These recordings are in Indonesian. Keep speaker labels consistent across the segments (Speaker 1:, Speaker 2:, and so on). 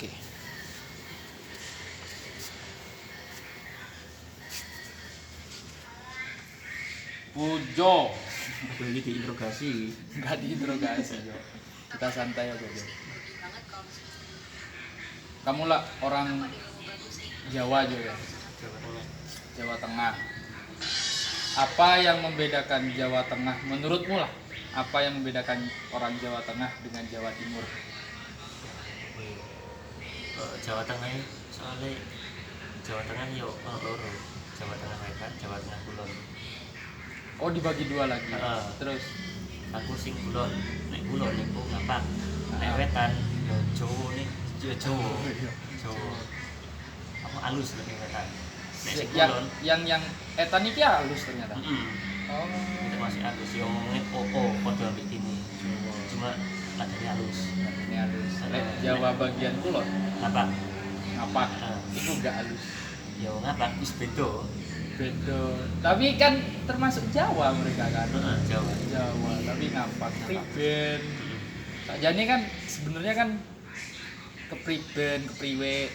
Speaker 1: Oke. Pujo.
Speaker 2: Aku ini diinterogasi.
Speaker 1: Enggak diinterogasi, Jo. Kita santai aja, Jo. Kamu lah orang Jawa, Jo ya.
Speaker 2: Jawa Tengah.
Speaker 1: Jawa Tengah. Apa yang membedakan Jawa Tengah menurutmu lah? Apa yang membedakan orang Jawa Tengah dengan Jawa Timur?
Speaker 2: Jawa Tengah ini soalnya Jawa Tengah yo loro. Jawa Tengah Wetan, Jawa Tengah Kulon.
Speaker 1: Oh, dibagi dua lagi.
Speaker 2: Heeh.
Speaker 1: Terus
Speaker 2: Aku sing Kulon, nek Kulon niku ngapak. Nek Wetan yo Jawa nih, yo Jawa. Jawa. Aku alus nek Wetan. Nek sing Kulon,
Speaker 1: yang etan iki halus ternyata. Oh.
Speaker 2: itu masih halus yo ngomongnya padha ambek kene. Cuma ladane halus.
Speaker 1: Ini halus. Nek Jawa bagian kulon
Speaker 2: Ngapak.
Speaker 1: ngapak. Itu enggak halus.
Speaker 2: Yo ngapak wis beda.
Speaker 1: Beda. Tapi kan termasuk Jawa mereka kan.
Speaker 2: Jawa.
Speaker 1: Jawa, tapi ngapak. Priben. Sakjane kan sebenarnya kan kepriben, kepriwe.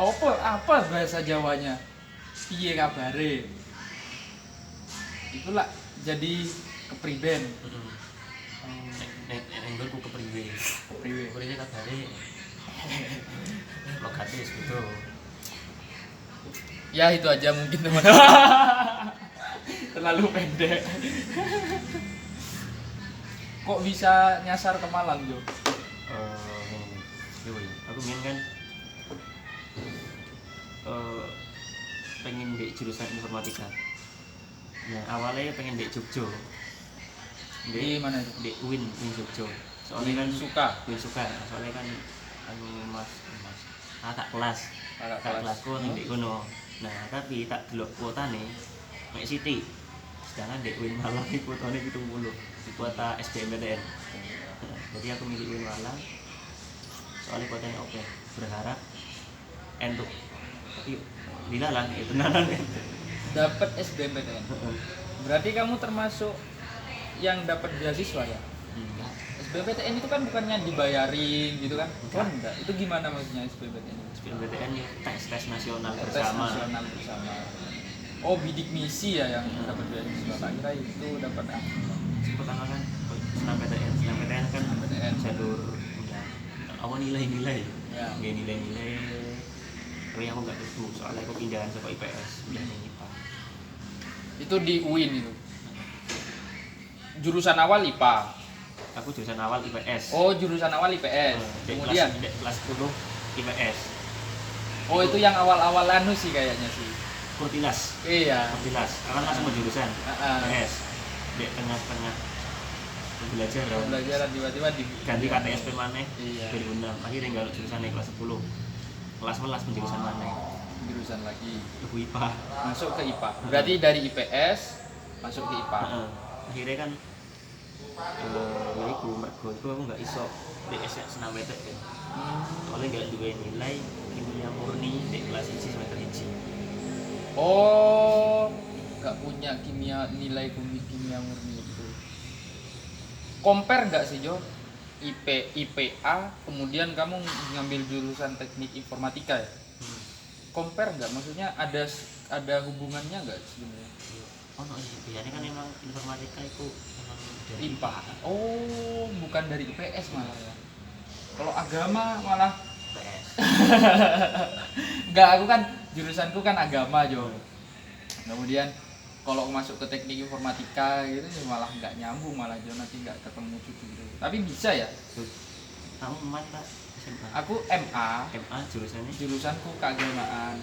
Speaker 1: Apa bahasa Jawanya? Piye kabare? Itulah jadi kepriben.
Speaker 2: Nek nggonku kepriwe.
Speaker 1: Kepriwe.
Speaker 2: Kepriwe kabare. Lokate wis beda.
Speaker 1: Ya itu aja mungkin teman. Terlalu pendek. Kok bisa nyasar ke Malang, Jo?
Speaker 2: Aku ingin kan pengen di jurusan informatika. Nah awalnya pengen di Jogja.
Speaker 1: Di mana itu?
Speaker 2: Di UIN Jogja. Soalnya kan
Speaker 1: suka.
Speaker 2: UIN suka. Soalnya kan anu mas kakak kelas. Kakak kelasku ning di kono. Nah tapi tak delok kuotane mek Siti. Sedangkan di UIN Malang iki kuotane 70. Di kuota SBMPTN. Jadi aku milih UIN Malang. Soalnya kuotanya oke. Berharap entuk. Tapi dilalang itu tenanan entuk.
Speaker 1: Dapat SBMPTN. Berarti kamu termasuk yang dapat beasiswa ya?
Speaker 2: Enggak.
Speaker 1: SBMPTN itu kan bukannya dibayarin gitu kan?
Speaker 2: Enggak.
Speaker 1: Enggak. Itu gimana maksudnya SBMPTN?
Speaker 2: SBMPTN ya tes nasional
Speaker 1: Tes
Speaker 2: bersama.
Speaker 1: nasional bersama. Oh, bidik misi ya yang dapat beasiswa. Tak kira itu dapat apa?
Speaker 2: Pertama kan senam PTN kan
Speaker 1: PTN.
Speaker 2: jalur apa nilai-nilai.
Speaker 1: Ya.
Speaker 2: Nggak nilai-nilai. Tapi aku nggak tentu soalnya aku pindahan ke IPS, pindah ke IPA.
Speaker 1: Itu di UIN itu. Jurusan awal IPA.
Speaker 2: Aku jurusan awal IPS.
Speaker 1: Oh, jurusan awal IPS. Kemudian
Speaker 2: kelas 10 IPS.
Speaker 1: oh, itu yang awal-awal anu sih kayaknya sih.
Speaker 2: Kurtilas.
Speaker 1: Iya.
Speaker 2: Kurtilas. Karena langsung mau jurusan
Speaker 1: Heeh.
Speaker 2: IPS. Di tengah-tengah belajar dong.
Speaker 1: Pembelajaran tiba-tiba
Speaker 2: Ganti KTSP maneh.
Speaker 1: Iya.
Speaker 2: 2006. Akhirnya enggak jurusan kelas 10. Kelas 11 penjurusan maneh.
Speaker 1: Jurusan lagi.
Speaker 2: Ibu IPA.
Speaker 1: Masuk ke IPA. Berarti dari IPS masuk ke IPA.
Speaker 2: Heeh. Akhirnya kan ya iku mergo iku aku nggak iso di senam wetek kan. Soalnya nggak duwe nilai kimia murni di kelas 1 semester 1.
Speaker 1: Oh, nggak punya nilai kimia murni itu. Compare nggak sih, Jo? IPA, kemudian kamu ngambil jurusan teknik informatika ya? Compare nggak? Maksudnya ada hubungannya nggak sebenarnya?
Speaker 2: Oh no, biasanya kan emang informatika itu emang dari
Speaker 1: IPA. Oh, bukan dari IPS malah ya. Kalau agama malah
Speaker 2: IPS.
Speaker 1: enggak, aku kan jurusanku kan agama, Jo. Kemudian kalau masuk ke teknik informatika gitu ya malah nggak nyambung, malah Jo nanti nggak ketemu cucu gitu. Tapi bisa ya?
Speaker 2: Kamu emas tak SMA?
Speaker 1: Aku MA,
Speaker 2: MA jurusannya?
Speaker 1: jurusanku keagamaan.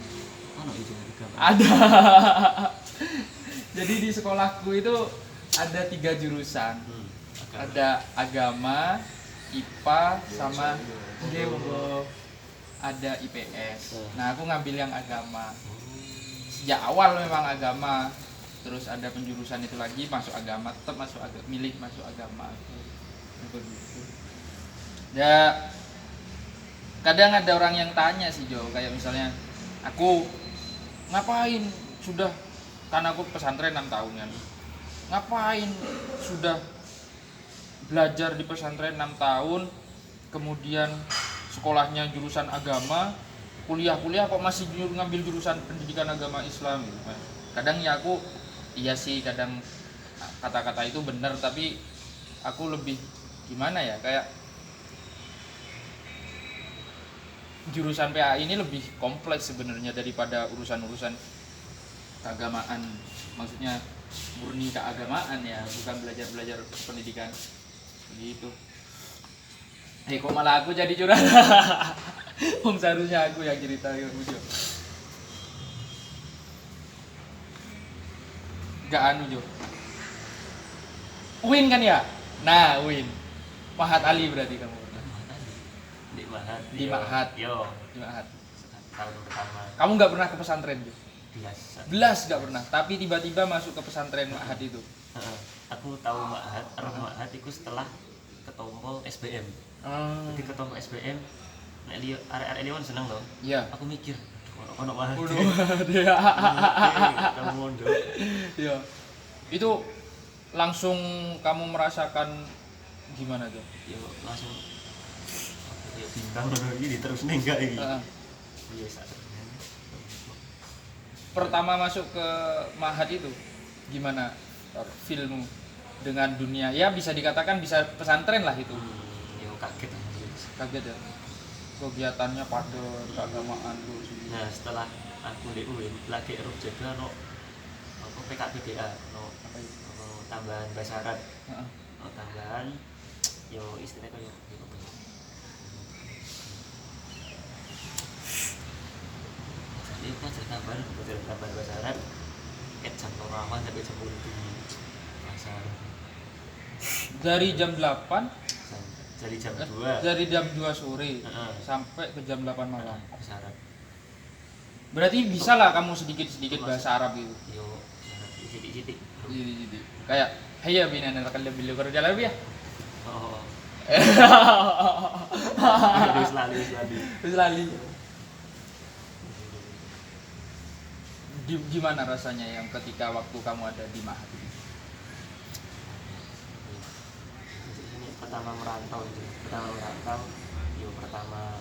Speaker 2: Oh no, itu juga
Speaker 1: Ada. Jadi di sekolahku itu ada 3 jurusan.
Speaker 2: agama.
Speaker 1: Ada agama, IPA sama ada IPS. Nah, aku ngambil yang agama. Sejak awal memang agama. Terus ada penjurusan itu lagi masuk agama, tetap masuk milih masuk agama. Begitu. Ya kadang ada orang yang tanya sih, Jo, kayak misalnya aku ngapain sudah, karena aku pesantren 6 tahun kan. Ngapain sudah belajar di pesantren 6 tahun kemudian sekolahnya jurusan agama, kuliah kok masih ngambil jurusan pendidikan agama Islam gitu. Kadang ya aku iya sih, kadang kata-kata itu benar, tapi aku lebih gimana ya, kayak jurusan PA ini lebih kompleks sebenarnya daripada urusan-urusan keagamaan, maksudnya murni keagamaan ya, bukan belajar pendidikan begitu. Kok malah aku jadi curhat. Seharusnya aku yang cerita ya, Gak anu Jo. Win kan ya? Nah, Win. Mahat Ali berarti kamu pernah. Di Mahat.
Speaker 2: Yo.
Speaker 1: Di Mahat.
Speaker 2: Tahun pertama.
Speaker 1: Kamu nggak pernah ke pesantren Jo?
Speaker 2: Belas
Speaker 1: Nggak pernah. Tapi tiba-tiba masuk ke pesantren Mahat itu.
Speaker 2: Aku tahu Mahat itu setelah ketompo SBM. Jadi ketompo SBM, nek arek-arek Leon seneng loh.
Speaker 1: Iya.
Speaker 2: Aku mikir, ono Mahat. Kamu mondok.
Speaker 1: Iya. Itu langsung kamu merasakan gimana tuh?
Speaker 2: Yo langsung kayak bintang ngono iki terus ning gak iki. Biasa.
Speaker 1: Pertama masuk ke Mahat itu gimana filmmu dengan dunia, ya bisa dikatakan bisa pesantren lah itu?
Speaker 2: Yo kaget
Speaker 1: ya, kegiatannya pada keagamaan tuh.
Speaker 2: Nah setelah aku di UIN lagi erup jaga no apa PKBDA no tambahan bahasa Arab, tambahan yo istilahnya kayak jadi pelajaran tambahan bahasa Arab jam rawan sampai jam 10 bahasa Arab
Speaker 1: dari jam 8 dari jam 2 sore sampai ke jam 8 malam
Speaker 2: bahasa Arab. Berarti
Speaker 1: bisa lah kamu sedikit bahasa Arab itu.
Speaker 2: Yo sedikit
Speaker 1: kayak hayya bina nalakal bil Arab ya. Terus lali. Gimana rasanya yang ketika waktu kamu ada di Mahat ini?
Speaker 2: Pertama merantau, yo pertama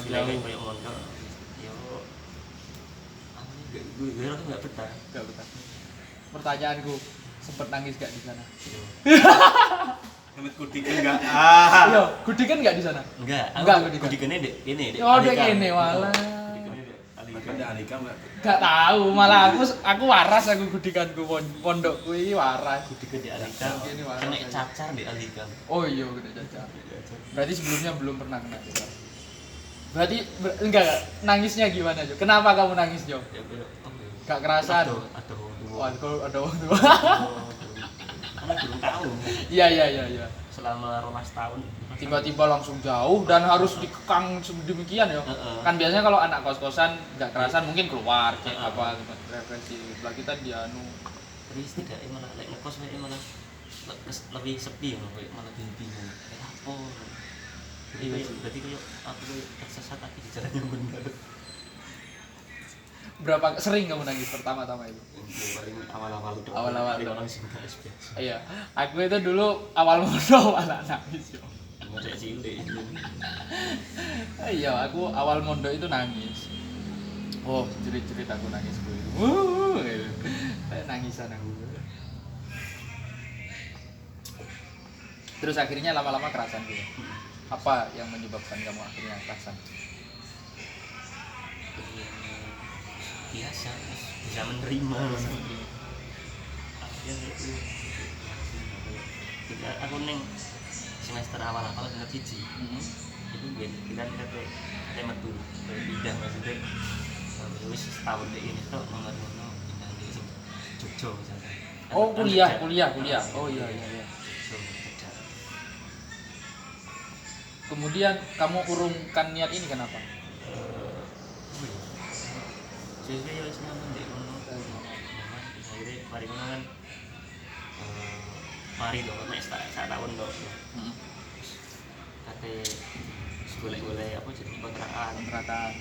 Speaker 1: jauh
Speaker 2: kayak mondok, yo gue nggak betah.
Speaker 1: Pertanyaanku, sempet nangis gak di sana?
Speaker 3: Kudikan enggak?
Speaker 1: Iya, kudikan enggak di sana? Enggak
Speaker 2: kudikannya ini.
Speaker 1: Oh, dek ini malah.
Speaker 3: Ada Alika enggak?
Speaker 1: Gak tahu, malah aku waras, aku kudikanku pondokku ini waras.
Speaker 2: Kudikan di Alika. Kena cacar di Alika.
Speaker 1: Oh iya, kena cacar. Berarti sebelumnya belum pernah kena cacar. Berarti enggak nangisnya gimana, Jo? Kenapa kamu nangis, Jo? Gak kerasan. Ada waktu.
Speaker 2: Karena belum tahu.
Speaker 1: Iya.
Speaker 2: Selama 12 tahun
Speaker 1: tiba-tiba langsung jauh dan harus dikekang demikian ya. Kan biasanya kalau anak kos-kosan nggak kerasan mungkin keluar cek apa refleksi. Sebelah kita dia
Speaker 2: tapi setidaknya malah ngekos malah lebih sepi malah bingung kayak apa. Berarti kalau aku tersesat lagi di jalan yang benar.
Speaker 1: Berapa sering kamu nangis pertama-tama itu? Awal-awal
Speaker 2: orang singkat biasa.
Speaker 1: Iya, aku itu dulu awal mondok malah nangis.
Speaker 2: Model cilik.
Speaker 1: Iya, aku awal mondok itu nangis. Oh, cerit-cerit aku nangis gue itu. Kayak nangisan aku. Terus akhirnya lama-lama kerasan gitu. Apa yang menyebabkan kamu akhirnya kerasan?
Speaker 2: Biasa, bisa menerima. Aku neng semester awal-awal nggak cici. Itu kita metu bidang maksudnya. Wis setahun deh ini tuh mengenai pindah di Jogja misalnya.
Speaker 1: Oh kuliah. Oh iya. Kemudian kamu urungkan niat ini kenapa?
Speaker 2: Jadi ya wis nyaman dek ngono. Akhirnya mari ngono kan. Mari dong nek sak tahun dong. Kate golek-golek apa jadi kontrakan.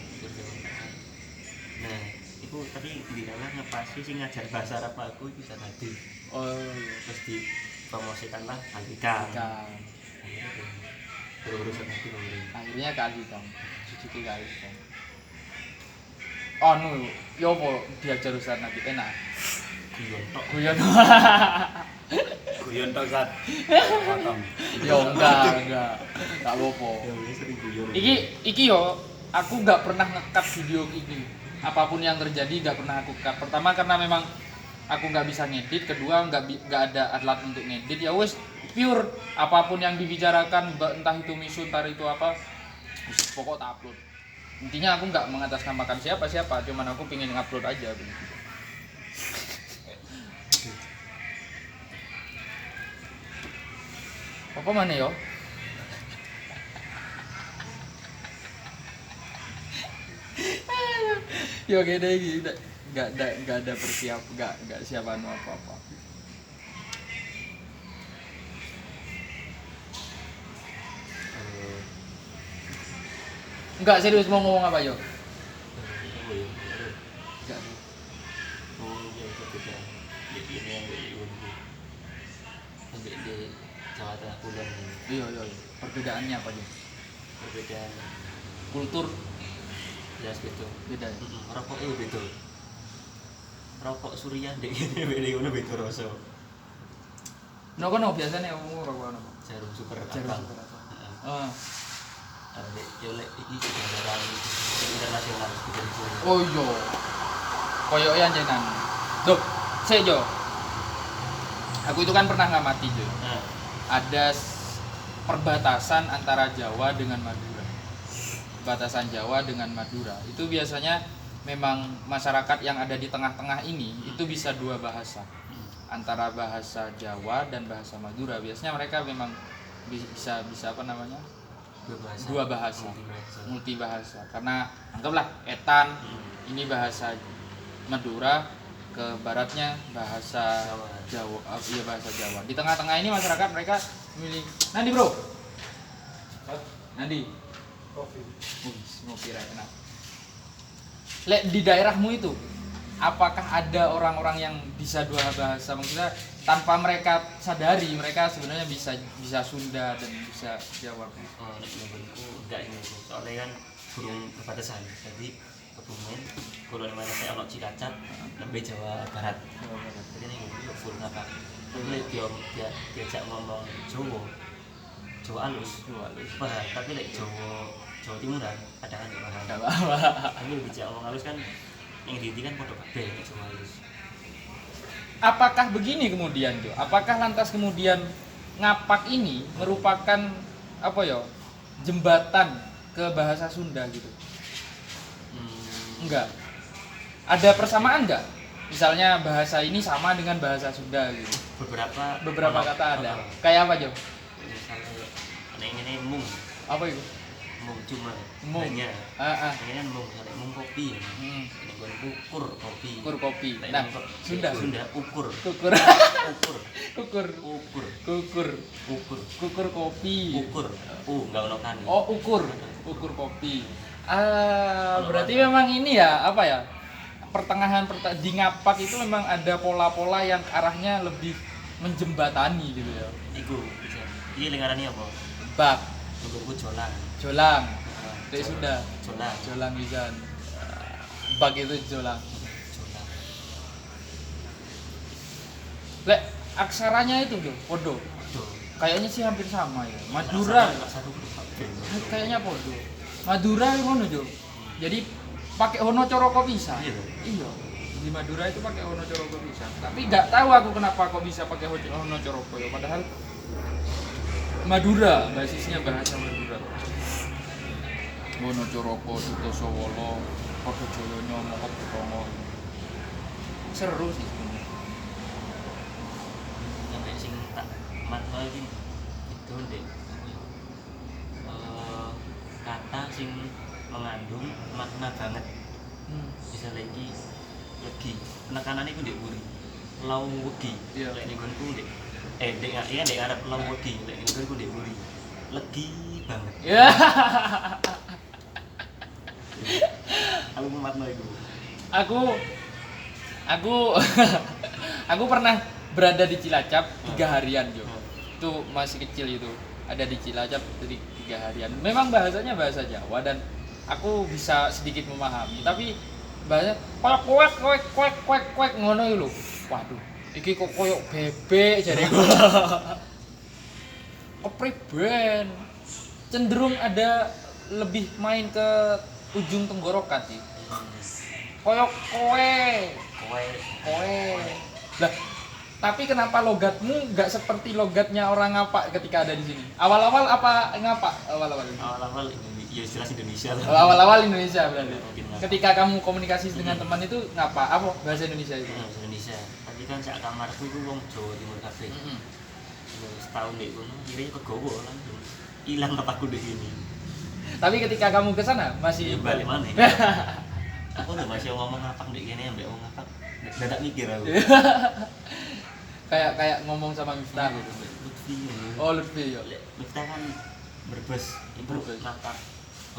Speaker 2: Nah, itu tadi di dalam ngepasi sing ngajar bahasa Arab aku bisa tadi.
Speaker 1: Oh iya.
Speaker 2: Terus dipromosikan lah Alika.
Speaker 3: Urusan itu nomor.
Speaker 1: Akhirnya kealihkan Suzuki kealihkan. Oh no, yo po dia jurusan nanti enak.
Speaker 3: Guyon tok.
Speaker 1: Guyon.
Speaker 3: Guyon tok Sat. Potong.
Speaker 1: Yo enggak apa-apa.
Speaker 3: Ya wis sering guyon.
Speaker 1: Iki yo aku nggak pernah nge-cut video ini. Apapun yang terjadi nggak pernah aku cut. Pertama karena memang aku nggak bisa ngedit, kedua nggak ada alat untuk ngedit. Ya wes pure apapun yang dibicarakan entah itu misu entar itu apa pokok tak upload. Intinya aku nggak mengatasnamakan siapa, cuman aku pingin upload aja begitu. Apa mana yo? Yo gede gitu. Nggak ada nggak siapa apa-apa. Enggak serius mau ngomong apa yo? Enggak.
Speaker 2: Oh iya itu beda. Jadi ini yang dari Ungu. Sampai di Jawa Tengah Kulon ini.
Speaker 1: Iya. Perbedaannya apa yo?
Speaker 2: Perbedaan
Speaker 1: Kultur
Speaker 2: jelas beda.
Speaker 1: beda. Ya?
Speaker 2: Rokok itu beda. Rokok Surya ndek kene beda ngono beda rasa.
Speaker 1: No kono biasanya umur rokok ono.
Speaker 2: Jarum super
Speaker 1: Jarum
Speaker 2: abang.
Speaker 1: super abang.
Speaker 2: Heeh. Ambek yo lek iki kendaraan internasional gitu.
Speaker 1: Oh iya. Koyoke anjenan. Duh, sik yo. Aku itu kan pernah ngamati Jo.
Speaker 2: Nah,
Speaker 1: Ada perbatasan antara Jawa dengan Madura. Batasan Jawa dengan Madura. Itu biasanya memang masyarakat yang ada di tengah-tengah ini itu bisa dua bahasa. Antara bahasa Jawa dan bahasa Madura. Biasanya mereka memang bisa apa namanya? Dua bahasa. Multi bahasa. Karena anggaplah etan ini bahasa Madura, ke baratnya bahasa Jawa. Iya bahasa Jawa. Di tengah-tengah ini masyarakat mereka memilih Nandi bro. Nandi. Kopi. Ngopi enak. Lek di daerahmu itu, apakah ada orang-orang yang bisa dua bahasa? Maksudnya tanpa mereka sadari mereka sebenarnya bisa Sunda dan bisa Jawa.
Speaker 2: Oh, menurutku enggak ini soalnya kan burung perbatasan. Jadi Kebumen, kalau di mana saya ono Cilacap, lebih Jawa Barat. Jadi ini gue full ngapa? Tapi diajak ngomong Jawa halus, paham. Tapi lek Jawa Timuran kadang nggak paham.
Speaker 1: Enggak apa-apa.
Speaker 2: Tapi dijak ngomong halus kan yang diinti kan podo kabeh Jawa halus.
Speaker 1: Apakah begini kemudian Jo? Apakah lantas kemudian ngapak ini merupakan apa ya? Jembatan ke bahasa Sunda gitu? Enggak. Ada persamaan enggak? Misalnya bahasa ini sama dengan bahasa Sunda gitu. Beberapa kata ada. Kayak apa, Jo?
Speaker 2: Misalnya ini mung.
Speaker 1: Apa itu?
Speaker 2: Mung cuma.
Speaker 1: Mung.
Speaker 2: Hanya. Ini kan mung, ada mung kopi. Ini bukan ukur kopi.
Speaker 1: Ukur kopi. Nah, Sunda
Speaker 2: ukur.
Speaker 1: Kukur.
Speaker 2: Ukur.
Speaker 1: Kukur kopi.
Speaker 2: Ukur. Enggak ono kan.
Speaker 1: Oh, ukur kopi. Berarti memang ini ya, apa ya? Pertengahan di ngapak itu memang ada pola-pola yang arahnya lebih menjembatani gitu ya.
Speaker 2: Iku bisa. Iki lingkarannya apa?
Speaker 1: Bak,
Speaker 2: Menurutku jolang.
Speaker 1: Dek Sunda. Jolang bisa. Bak itu jolang. Lek aksaranya itu tuh podo. Kayaknya sih hampir sama ya. Madura. Kayaknya podo. Madura ngono Jo. Jadi pakai hono coroko bisa. Iya. Di Madura itu pakai hono coroko bisa. Tapi nggak tahu aku kenapa kok bisa pakai hono coroko ya. Padahal Madura basisnya bahasa Madura. Hono coroko, Sutosowolo, Podo Jolono, Mokobutongo. Seru sih sebenarnya.
Speaker 2: Sampai sing tak matno iki itu ndek kata sing mengandung makna banget. Bisa lagi legi penekanannya itu ndek buri lau wegi lek ning nggonku ndek ndek arep lau wegi lek ning nggonku ndek buri legi banget. Aku matno iku. Aku pernah berada di Cilacap 3 harian Jo. Itu masih kecil itu.
Speaker 1: ada di Cilacap dari 3 harian. Memang bahasanya bahasa Jawa dan aku bisa sedikit memahami, tapi bahasa koyok kuek kuek kuek kuek kuek ngono iki lho. Waduh, iki kok koyok bebek jareku. Kepriben. Cenderung ada lebih main ke ujung tenggorokan sih. Koyok kowe. Kowe. Lah, tapi kenapa logatmu nggak seperti logatnya orang ngapak ketika ada di sini? Awal-awal apa ngapak?
Speaker 3: Awal-awal ya jelas Indonesia lah.
Speaker 1: Awal-awal Indonesia berarti.
Speaker 3: Mungkin ngapak.
Speaker 1: Ketika kamu komunikasi dengan teman itu ngapa? Apa bahasa Indonesia itu?
Speaker 3: Bahasa Indonesia. Tapi kan sak kamarku iku wong Jawa Timur kabeh. Setahun dek kono, kira kegowo langsung. Hilang ngapaku dek ini.
Speaker 1: Tapi ketika kamu ke sana masih
Speaker 3: Balik mana? Aku udah masih ngomong ngapak dek gini ambek wong ngapak. Dadak mikir aku.
Speaker 1: kayak ngomong sama Miftah gitu.
Speaker 3: Lutfi.
Speaker 1: Oh, Lutfi ya.
Speaker 3: Miftah kan Brebes, itu
Speaker 1: Brebes.
Speaker 3: ngapak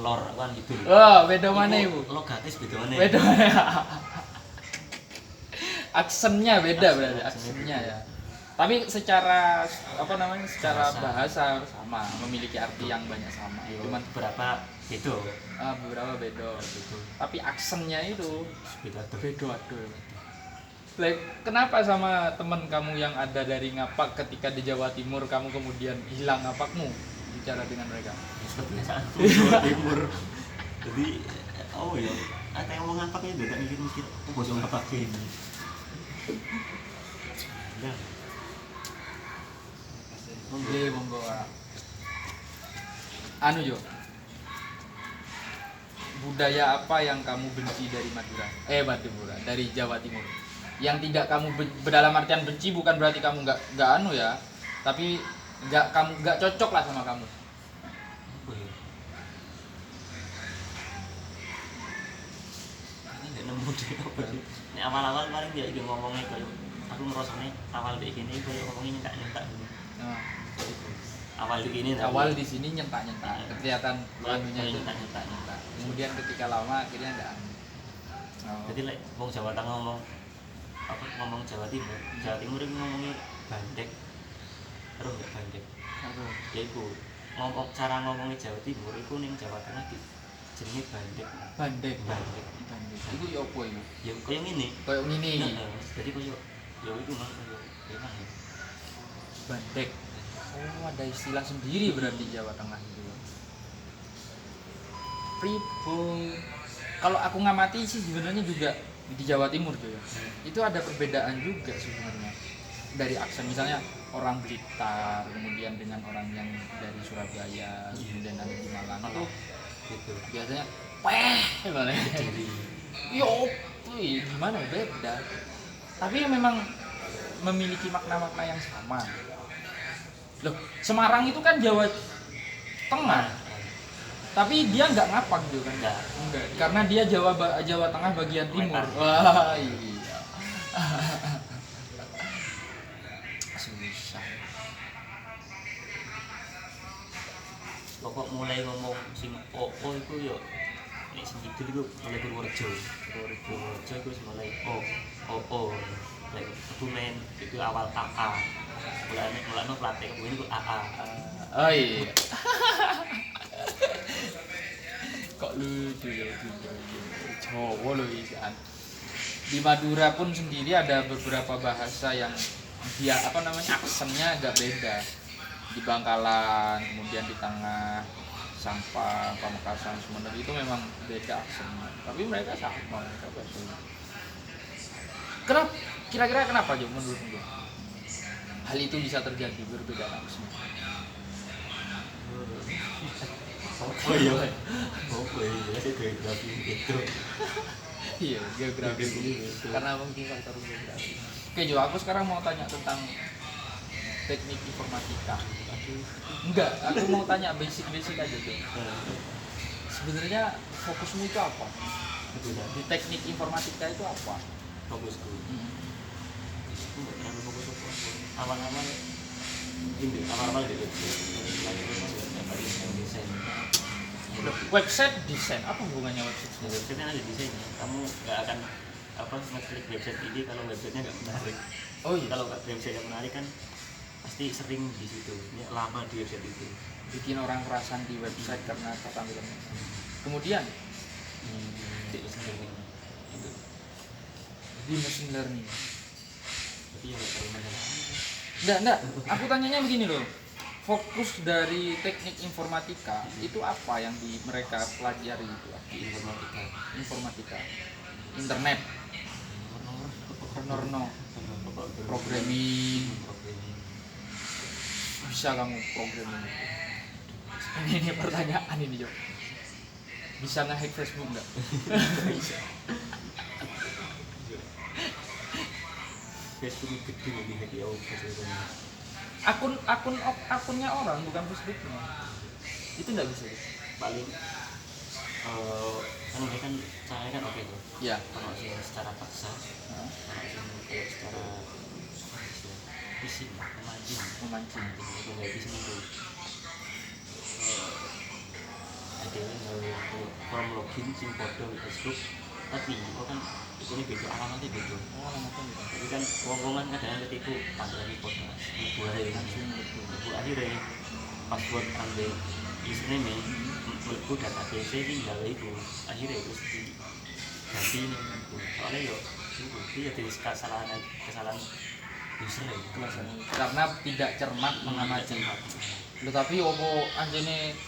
Speaker 3: lor kan gitu.
Speaker 1: Oh, beda mana ibu?
Speaker 3: Logatis beda mana?
Speaker 1: Beda mana? Aksennya beda berarti, aksennya ya. Tapi secara apa namanya? Secara bahasa sama, memiliki arti yang banyak sama. Cuman
Speaker 3: berapa beda.
Speaker 1: beberapa beda.
Speaker 3: Gitu.
Speaker 1: Tapi aksennya itu
Speaker 3: Beda tuh.
Speaker 1: beda aduh. Kenapa sama teman kamu yang ada dari Ngapak ketika di Jawa Timur kamu kemudian hilang ngapakmu bicara dengan mereka?
Speaker 3: Seperti biasa aku Jawa Timur. Jadi oh ya, ada yang mau ngapak ya dadak mikir-mikir, oh bosok ngapak ini. Nah,
Speaker 1: Monggo. Anu Jo. Budaya apa yang kamu benci dari Madura? Madura, dari Jawa Timur. Yang tidak kamu dalam artian benci bukan berarti kamu nggak anu ya, tapi nggak cocok lah sama kamu.
Speaker 3: apa ya? Ini nggak nemu deh apa sih? Ini awal-awal paling dia ngomongnya kayak aku ngerasanya awal kayak gini kayak ngomongnya nyentak-nyentak dulu.
Speaker 1: Nah,
Speaker 3: Awal di gini
Speaker 1: awal di sini nyentak-nyentak, kelihatan anunya itu.
Speaker 3: nyentak.
Speaker 1: Kemudian ketika lama akhirnya nggak anu. Oh.
Speaker 3: Jadi like, wong Jawa Tengah ngomong Jawa Timur itu ngomongnya bandek. Terus nggak bandek. Ya itu cara ngomongnya Jawa Timur itu ning Jawa Tengah di jenenge bandek.
Speaker 1: Bandek.
Speaker 3: Bandek.
Speaker 1: Iku yo apa iku?
Speaker 3: Ya koyo ngene.
Speaker 1: Kayak ngene iki.
Speaker 3: Jadi koyo ya itu mah koyo emang ya.
Speaker 1: Bandek. Oh, ada istilah sendiri berarti Jawa Tengah itu. Pripun. Kalau aku ngamati sih sebenarnya juga di Jawa Timur tuh ya. Itu ada perbedaan juga sebenarnya. Dari aksen misalnya orang Blitar, kemudian dengan orang yang dari Surabaya, kemudian ada di Malang itu
Speaker 3: Gitu.
Speaker 1: biasanya gimana? Yo, gimana beda. Tapi memang memiliki makna-makna yang sama. Loh, Semarang itu kan Jawa Tengah. Tapi dia nggak ngapak gitu kan? Enggak. Karena dia Jawa Tengah bagian timur. Wah, iya. Susah.
Speaker 3: Pokok mulai ngomong sing itu yo nek sing gitu iku mulai Purworejo iku wis mulai like kebumen itu awal AA mulane pelatih kebumen iku AA.
Speaker 1: Oh iya. Kok lucu ya Jawa loh ikan. Di Madura pun sendiri ada beberapa bahasa yang dia apa namanya aksennya agak beda. Di Bangkalan, kemudian di Tengah, Sampang, Pamekasan, Sumenep itu memang beda aksennya. Tapi mereka sama, mereka bahasa. Kira-kira kenapa Jo menurutmu? Hal itu bisa terjadi berbeda aksen.
Speaker 3: Oh iya. Sih geografi gitu.
Speaker 1: Iya, geografi
Speaker 3: Gitu.
Speaker 1: karena mungkin faktor geografi. Oke Jo, aku sekarang mau tanya tentang teknik informatika. Enggak, aku mau tanya basic aja Jo. Sebenarnya fokusmu itu apa? Di teknik informatika itu apa?
Speaker 3: Fokusku. Aku nggak terlalu fokus apa. Awal-awal di desain.
Speaker 1: Website desain, apa hubungannya website?
Speaker 3: Website kan ada desainnya. Kamu nggak akan ngeklik website ini kalau websitenya nggak menarik.
Speaker 1: Oh iya.
Speaker 3: Kalau website yang menarik kan pasti sering di situ ya, lama di website itu.
Speaker 1: Bikin orang kerasan di website karena tampilannya. Kemudian
Speaker 3: Di sendiri itu
Speaker 1: di machine learning.
Speaker 3: tapi yang nggak terlalu mendalam.
Speaker 1: Enggak. Aku tanyanya begini loh. Fokus dari teknik informatika itu apa yang mereka pelajari itu?
Speaker 3: Di informatika
Speaker 1: Informatika, internet, Norno, programming. Bisa kamu programming itu? Ini pertanyaan ini Jo. Bisa nge-hack Facebook nggak?
Speaker 3: bisa. Facebook gede di hack ya
Speaker 1: Akunnya orang bukan Facebooknya. Itu nggak bisa.
Speaker 3: paling kan dia kan caranya kan oke tuh.
Speaker 1: Ya.
Speaker 3: Kalau sih secara paksa, kalau sih kayak secara fisik
Speaker 1: Memancing.
Speaker 3: itu nggak bisa itu. Ada yang nggak form login sing foto di Facebook, tapi itu kan itu beda alamatnya beda.
Speaker 1: Oh, alamatnya gitu.
Speaker 3: Tapi kan wong-wongan kadang ketika itu panggilan di foto, ibu akhirnya password ambil username mlebu database ini gawe itu akhirnya itu diganti nih soalnya yo itu ya jadi kesalahan user itu
Speaker 1: Karena tidak cermat mengamati. Loh, tapi opo anjene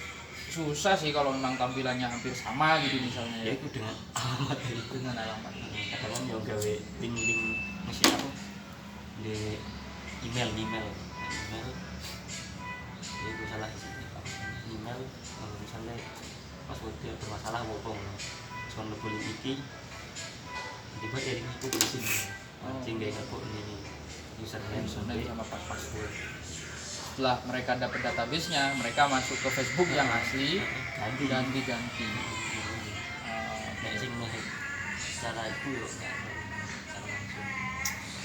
Speaker 1: susah sih kalau memang tampilannya hampir sama gitu misalnya
Speaker 3: ya
Speaker 1: ya.
Speaker 3: itu dengan alamat itu
Speaker 1: Dengan alamat.
Speaker 3: kadang kan yang gawe link mesin apa di email ya itu salah sih email misalnya passwordnya bermasalah wopong cuma lebih link iki tiba ya ini aku di sini sehingga aku ini username
Speaker 1: Username sama password. Setelah mereka dapat database-nya, mereka masuk ke Facebook yang asli
Speaker 3: ganti
Speaker 1: ganti.
Speaker 3: kayak sing secara itu yuk secara langsung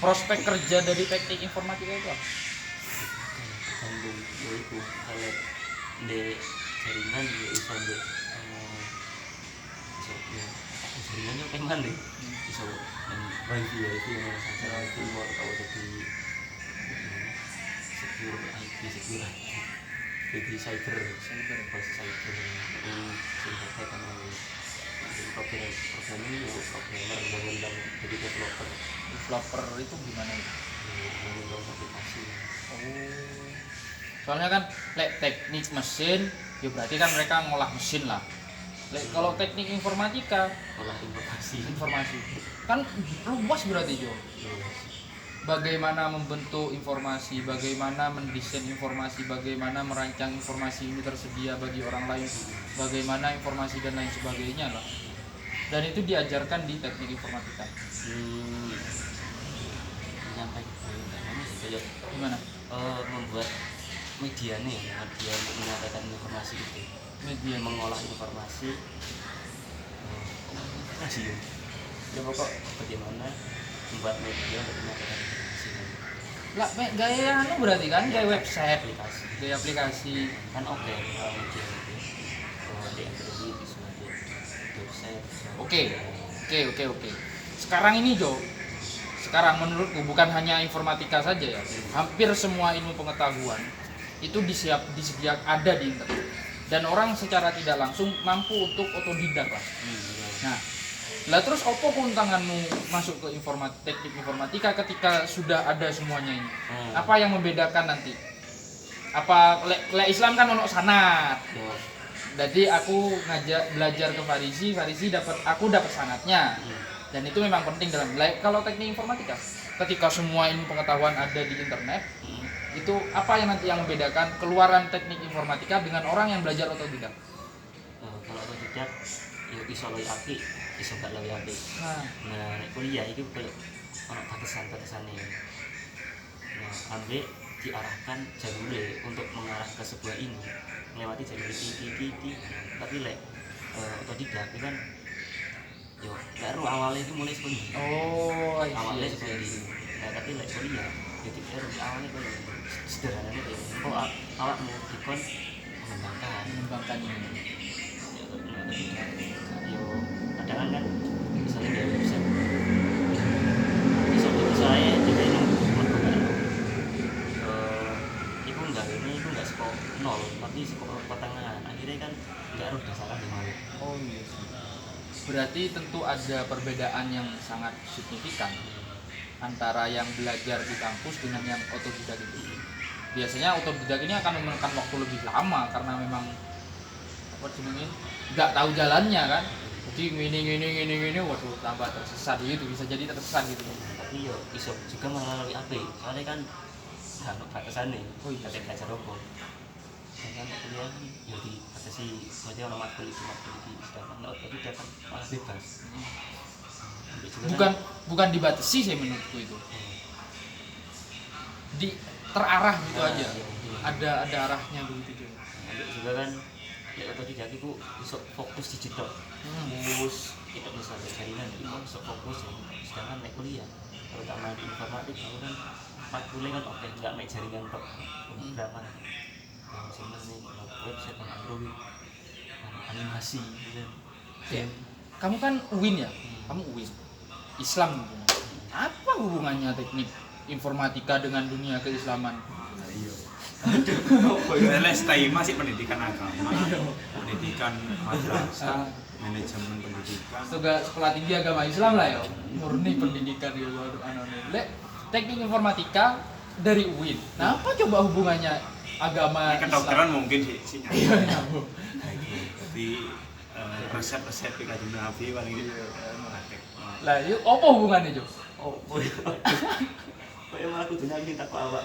Speaker 1: Prospek kerja dari teknik informatika itu apa?
Speaker 3: tergantung ya itu kalau di jaringan ya bisa di jaringannya kayak mana deh bisa wifi ya itu yang saja itu mau tahu jadi secure jadi cyber pasti cyber ini sehingga kan programming ya programmer bangun jadi
Speaker 1: Developer itu gimana itu?
Speaker 3: bangun aplikasi.
Speaker 1: Soalnya kan teknik mesin, ya berarti kan mereka ngolah mesin lah. Kalau teknik informatika,
Speaker 3: olah informasi
Speaker 1: kan luas berarti Jo. Bagaimana membentuk informasi, bagaimana mendesain informasi, bagaimana merancang informasi ini tersedia bagi orang lain, bagaimana informasi dan lain sebagainya lah. Dan itu diajarkan di teknik informatika.
Speaker 3: Menyampaikan kayak
Speaker 1: Gimana?
Speaker 3: membuat media untuk menyampaikan informasi itu
Speaker 1: Media
Speaker 3: mengolah informasi ya pokok bagaimana membuat media untuk menyampaikan informasi
Speaker 1: lah, gaya anu berarti kan gaya website,
Speaker 3: aplikasi
Speaker 1: gaya aplikasi.
Speaker 3: kan oke kalau media itu di Android bisa di website
Speaker 1: Oke. Sekarang ini Jo, sekarang menurutku bukan hanya informatika saja ya, hampir semua ilmu pengetahuan itu disediakan ada di internet, dan orang secara tidak langsung mampu untuk otodidak lah. Nah, lah terus opo keuntunganmu masuk ke teknik informatika ketika sudah ada semuanya ini? Apa yang membedakan nanti? Apa Islam kan ono sanad. Jadi aku belajar ke Farisi aku dapat sanadnya. Dan itu memang penting dalam kalau teknik informatika. Ketika semua ilmu pengetahuan ada di internet, itu apa yang nanti yang membedakan keluaran teknik informatika dengan orang yang belajar otodidak?
Speaker 3: Kalau otodidak ya iso luwih apik, iso gak luwih apik. Nah, nek kuliah iki koyo ono batasan-batasane. Nah, ambek diarahkan jalure untuk mengarah ke sebuah ini, melewati jalur iki. Tapi lek otodidak itu kan yo baru awalnya itu mulai seperti awalnya seperti nah tapi lek kuliah jadi baru awalnya baru sederhananya kayak kok awakmu dikon
Speaker 1: mengembangkan ini.
Speaker 3: Yo kadang kan misalnya dia website bisa saya juga nunggu tapi sekolah pertengahan akhirnya kan nggak harus dasarkan di malu.
Speaker 1: Oh iya. Berarti tentu ada perbedaan yang sangat signifikan antara yang belajar di kampus dengan yang otodidak itu. Biasanya otodidak ini akan memakan waktu lebih lama karena memang apa jenengin nggak tahu jalannya kan. Jadi gini, waduh tambah tersesat gitu, bisa jadi tersesat gitu.
Speaker 3: Tapi yo iso juga melalui AP soalnya kan nggak ada batasan nih.
Speaker 1: Oh iya.
Speaker 3: Kita belajar rokok kan kuliah kan ya dibatasi berarti orang matkul itu sedangkan otodidak kan malah bebas.
Speaker 1: Bukan dibatasi sih menurutku itu. Di terarah gitu aja. Ada arahnya begitu juga.
Speaker 3: Juga kan ya otodidak itu bisa fokus di jedok. Fokus tidak bisa jaringan itu bisa fokus ya. Sedangkan naik kuliah terutama di informatik itu kan matkulnya kan oke nggak naik jaringan kok berapa seneng nih website Android animasi gitu.
Speaker 1: Ya. Kamu kan UIN ya? Kamu UIN Islam gitu. Apa hubungannya teknik informatika dengan dunia keislaman?
Speaker 4: Iya. LSTI masih pendidikan agama, pendidikan madrasah, manajemen pendidikan.
Speaker 1: Sekolah tinggi agama Islam lah ya, murni pendidikan gitu. Lek teknik informatika dari UIN. Nah, apa coba hubungannya agama
Speaker 4: Ini kedokteran mungkin sih.
Speaker 1: Iya.
Speaker 4: Jadi resep-resep di kajian Nabi paling itu praktek.
Speaker 1: Lah, yuk apa hubungannya, Jo?
Speaker 3: Oh boy kayak malah kudu nyanyi tak awak.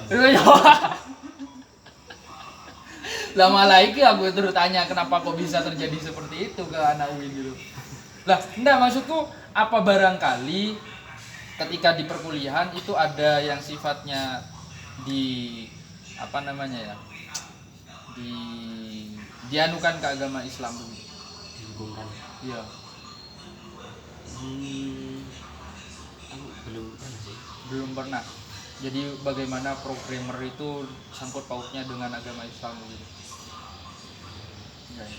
Speaker 1: Lah malah iki aku terus tanya kenapa kok bisa terjadi seperti itu ke anak UIN gitu. Lah, enggak maksudku apa barangkali ketika di perkuliahan itu ada yang sifatnya di apa namanya ya? Dianukan ke agama Islam dulu.
Speaker 3: Dihubungkan.
Speaker 1: Iya.
Speaker 3: Aku belum pernah sih.
Speaker 1: Belum pernah. Jadi bagaimana programmer itu sangkut pautnya dengan agama Islam gitu. Enggak.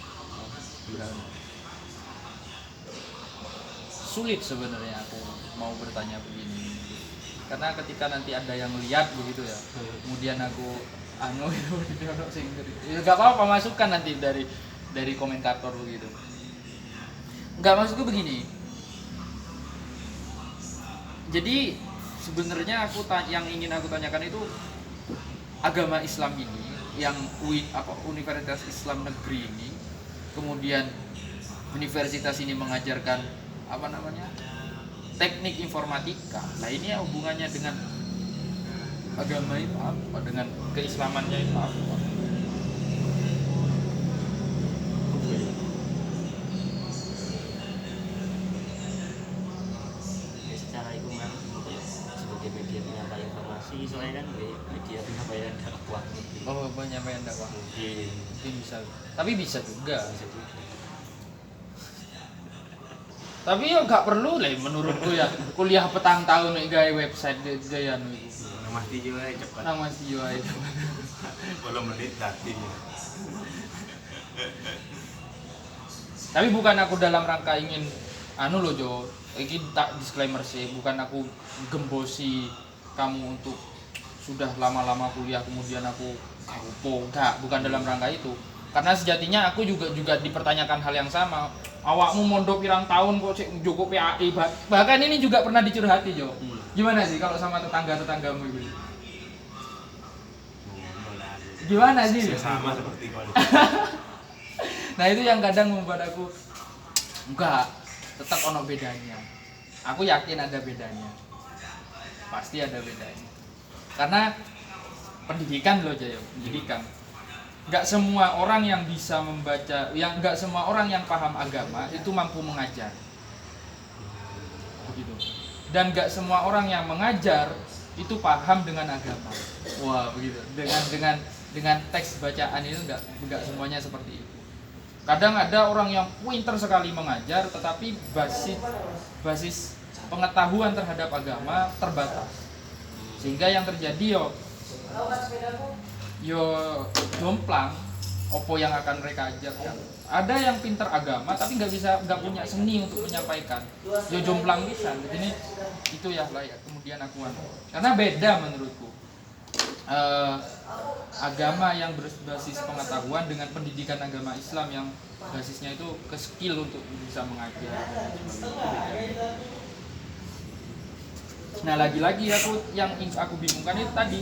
Speaker 1: Sulit sebenarnya aku mau bertanya begini. Karena ketika nanti ada yang lihat begitu ya, kemudian aku ya nggak apa-apa masukkan nanti dari komentator begitu. Nggak, maksudku begini. Jadi sebenarnya yang ingin aku tanyakan itu agama Islam ini yang Universitas Islam Negeri ini, kemudian universitas ini mengajarkan apa namanya teknik informatika. Nah ini ya hubungannya dengan agama itu apa, dengan keislamannya itu apa?
Speaker 3: Ya, secara itu memang sebagai media penyampaian informasi soalnya kan media penyampaian dakwah.
Speaker 1: Oh, penyampaian dakwah. Mungkin bisa. Tapi bisa juga.
Speaker 3: Bisa juga.
Speaker 1: Tapi ya nggak perlu lah menurutku ya kuliah petang tahun nih gaya website gaya itu.
Speaker 4: Mati juga cepat.
Speaker 1: Nama sih itu.
Speaker 4: Belum menit tadi.
Speaker 1: Tapi bukan aku dalam rangka ingin loh Jo, ini tak disclaimer sih, bukan aku gembosi kamu untuk sudah lama-lama kuliah kemudian aku enggak, bukan dalam rangka itu. Karena sejatinya aku juga dipertanyakan hal yang sama. Awakmu mondok pirang tahun kok cek Joko PAI, bahkan ini juga pernah dicurhati Jo. Gimana sih kalau sama tetanggamu itu? Gimana sih?
Speaker 4: Sama seperti kalau.
Speaker 1: Nah itu yang kadang membuat aku enggak, tetap ono bedanya. Aku yakin ada bedanya, pasti ada bedanya. Karena pendidikan loh Jayo, pendidikan. Enggak semua orang yang bisa membaca, enggak semua orang yang paham agama itu mampu mengajar. Begitu. Dan enggak semua orang yang mengajar itu paham dengan agama. Wah, begitu. Dengan teks bacaan itu enggak semuanya seperti itu. Kadang ada orang yang pintar sekali mengajar tetapi basis pengetahuan terhadap agama terbatas. Sehingga yang terjadi yo jomplang opo yang akan mereka ajarkan. Ada yang pintar agama tapi nggak punya seni untuk menyampaikan. Yo jomplang bisa. Jadi itu ya layak kemudian aku karena beda menurutku. agama yang berbasis pengetahuan dengan pendidikan agama Islam yang basisnya itu ke skill untuk bisa mengajar dan sebagainya. Nah lagi-lagi aku bingungkan itu tadi,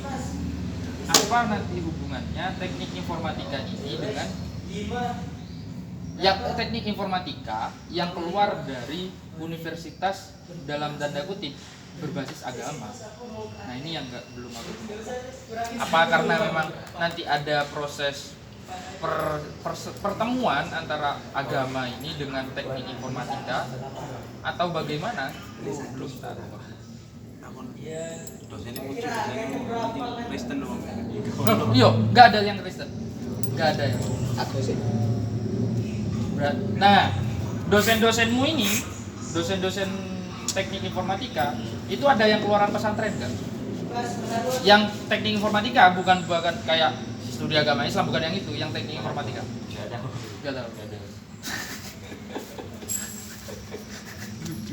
Speaker 1: apa nanti hubungannya teknik informatika ini dengan teknik informatika yang keluar dari universitas dalam tanda kutip berbasis agama. Nah ini yang belum aku temukan. Apa karena memang nanti ada proses pertemuan antara agama ini dengan teknik informatika atau bagaimana? Belum tahu.
Speaker 4: Dosennya muncul, dosennya Kristen dong.
Speaker 1: Iya, nggak ada yang Kristen, nggak ada yang.
Speaker 5: Aku sih.
Speaker 1: Nah, dosen-dosenmu ini, dosen-dosen teknik informatika, itu ada yang keluaran pesantren nggak? Yang teknik informatika bukan kayak studi agama Islam, bukan yang itu, yang teknik informatika.
Speaker 2: Nggak tahu.
Speaker 1: Nggak tahu.
Speaker 2: Nggak tahu.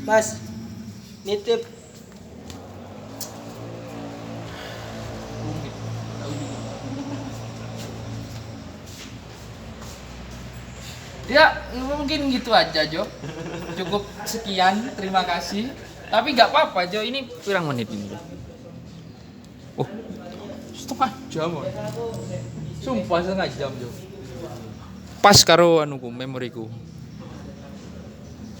Speaker 5: Mas, nitip
Speaker 1: Ya mungkin gitu aja Jo. Cukup sekian, terima kasih. Tapi nggak apa-apa Jo, ini pirang menit ini Jo. Oh, setengah jam. Sumpah setengah jam Jo. Pas karo anuku memoriku.